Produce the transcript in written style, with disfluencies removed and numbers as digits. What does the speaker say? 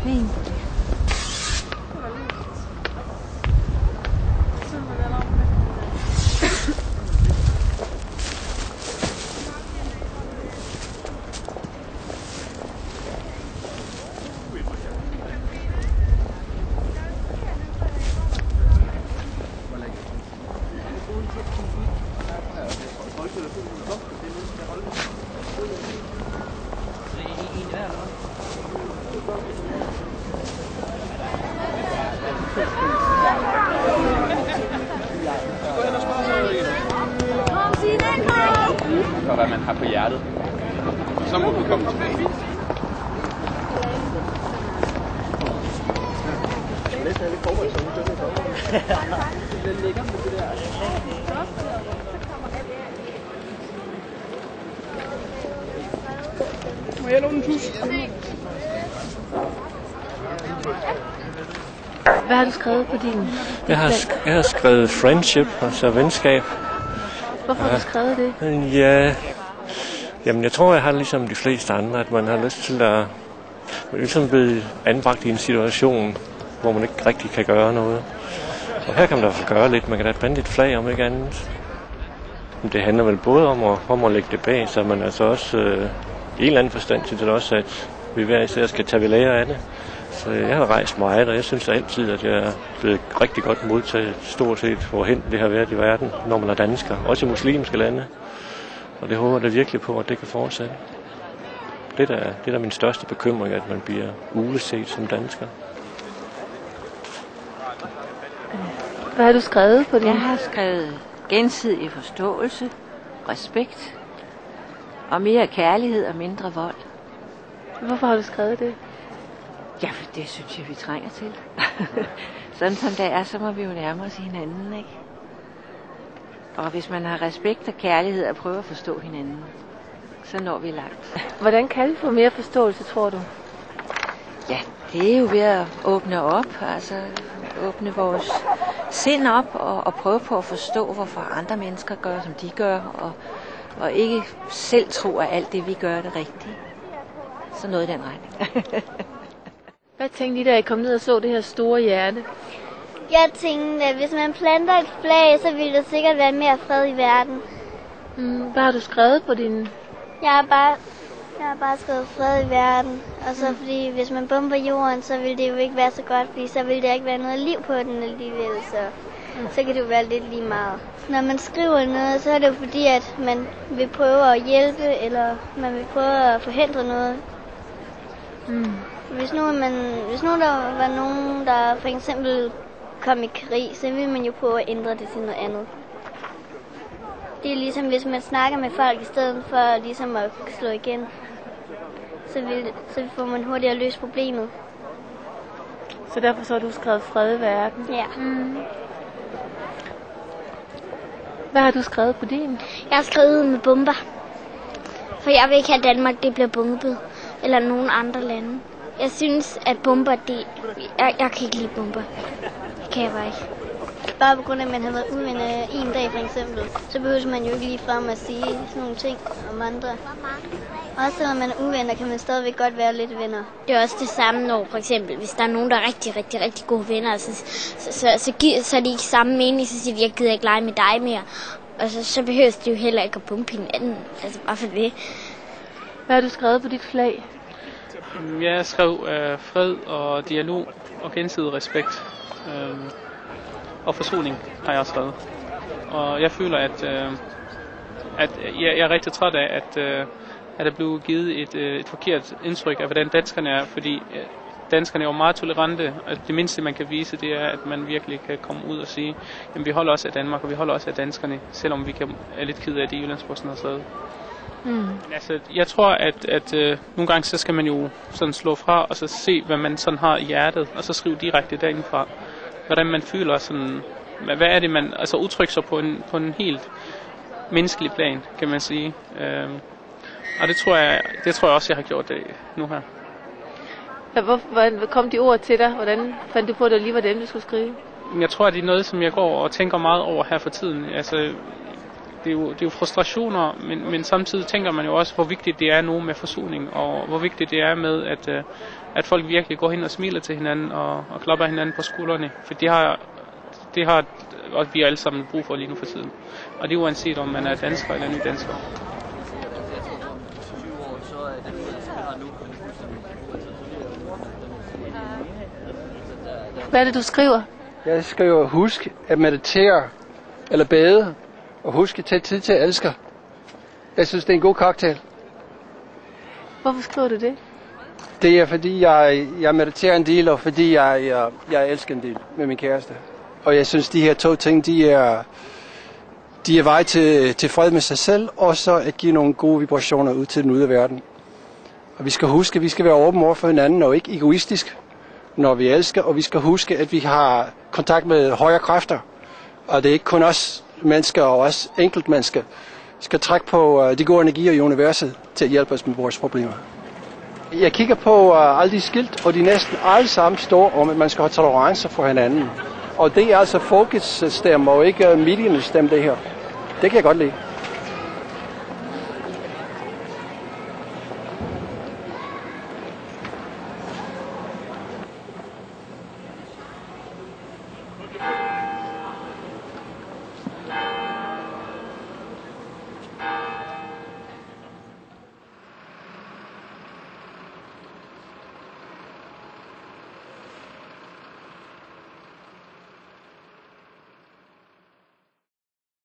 Fint. Og hvad man har på hjertet. Så må du komme tilbage. Må jeg låne en tus? Hvad har du skrevet på din? Jeg har skrevet friendship, altså venskab. Hvorfor har du skrevet det? Ja, jamen jeg tror, jeg har ligesom de fleste andre, at man har lyst til at ligesom blive anbragt i en situation, hvor man ikke rigtig kan gøre noget. Og her kan man da gøre lidt. Man kan da brænde et flag, om ikke andet. Men det handler vel både om at lægge det bag sig, men altså også i en eller anden forstand synes jeg også, at vi hver især skal tage ved lære af det. Så jeg har rejst meget, og jeg synes altid, at jeg er blevet rigtig godt modtaget stort set, hvorhen det har været i verden, når man er dansker. Også i muslimske lande. Og det håber jeg da virkelig på, at det kan fortsætte. Det er da min største bekymring, at man bliver uleset som dansker. Hvad har du skrevet på det? Jeg har skrevet gensidig forståelse, respekt og mere kærlighed og mindre vold. Hvorfor har du skrevet det? Ja, for det synes jeg, vi trænger til. Sådan som det er, så må vi jo nærme os hinanden, ikke? Og hvis man har respekt og kærlighed og prøver at forstå hinanden, så når vi langt. Hvordan kan vi få mere forståelse, tror du? Ja, det er jo ved at åbne op, altså åbne vores sind op og prøve på at forstå, hvorfor andre mennesker gør, som de gør, og ikke selv tro, at alt det, vi gør, er det rigtige. Så noget i den retning. Hvad tænkte I, da I kom ned og så det her store hjerte? Jeg tænkte, at hvis man planter et flag, så ville der sikkert være mere fred i verden. Hvad har du skrevet på din? Jeg har bare skrevet fred i verden. Og så fordi, hvis man bomber jorden, så vil det jo ikke være så godt, fordi så vil der ikke være noget liv på den alligevel. Så kan det jo være lidt lige meget. Når man skriver noget, så er det jo fordi, at man vil prøve at hjælpe, eller man vil prøve at forhindre noget. Hvis nu der var nogen, der for eksempel kom i krig, så vil man jo prøve at ændre det til noget andet. Det er ligesom, hvis man snakker med folk i stedet for ligesom at slå igen, så får man hurtigere løst problemet. Så derfor så har du skrevet fred i verden? Ja. Hvad har du skrevet på din? Jeg har skrevet med bomber. For jeg vil ikke have Danmark, det bliver bombet. Eller nogen andre lande. Jeg synes, at bomber, jeg kan ikke lide bomber. Det kan jeg bare ikke. Bare på grund af, at man har været uvenner en dag for eksempel, så behøver man jo ikke lige frem at sige sådan nogle ting om andre. Også selvom man er uvenner, kan man stadigvæk godt være lidt venner. Det er også det samme, når for eksempel, hvis der er nogen, der er rigtig gode venner, så er de ikke samme mening, så siger de, jeg gider ikke lege med dig mere. Og så behøver det jo heller ikke at bombe hinanden. Altså bare for det. Hvad har du skrevet på dit flag? Jeg skrev fred og dialog og gensidig respekt og forsoning har jeg også skrevet. Og jeg føler, at jeg er rigtig træt af, at der blev givet et forkert indtryk af, hvordan danskerne er, fordi danskerne er jo meget tolerante, og det mindste man kan vise, det er, at man virkelig kan komme ud og sige, jamen vi holder også af Danmark, og vi holder også af danskerne, selvom vi er lidt ked af det, Jyllandsposten har skrevet. Men altså, jeg tror, at nogle gange så skal man jo sådan slå fra, og så se, hvad man sådan har i hjertet, og så skrive direkte derindfra, hvordan man føler sådan, hvad er det, man altså udtrykker sig på en helt menneskelig plan, kan man sige. Og det tror jeg også, jeg har gjort det nu her. Hvordan kom de ord til dig? Hvordan fandt du på, at det lige var dem, du skulle skrive? Jeg tror, at det er noget, som jeg går og tænker meget over her for tiden. Altså, det er jo frustrationer, men samtidig tænker man jo også, hvor vigtigt det er nu med forsoning, og hvor vigtigt det er med, at folk virkelig går hen og smiler til hinanden og klapper hinanden på skuldrene. For det har også vi alle sammen brug for lige nu for tiden. Og det er uanset om man er dansker eller ny dansker. Hvad er det, du skriver? Jeg skriver, husk at meditere eller bade, og husk at tage tid til at elske. Jeg synes, det er en god cocktail. Hvorfor skriver du det? Det er, fordi jeg mediterer en del, og fordi jeg elsker en del med min kæreste. Og jeg synes, de her to ting, de er vej til fred med sig selv, og så at give nogle gode vibrationer ud til den ude af verden. Og vi skal huske, at vi skal være åbne over for hinanden, og ikke egoistisk, når vi elsker. Og vi skal huske, at vi har kontakt med højere kræfter. Og det er ikke kun os mennesker og os enkeltmennesker. Vi skal trække på de gode energier i universet til at hjælpe os med vores problemer. Jeg kigger på alle de skilt, og de næsten alle sammen står om, at man skal have tolerance for hinanden. Og det er altså folkets stemme, og ikke mediernes stemme, det her. Det kan jeg godt lide.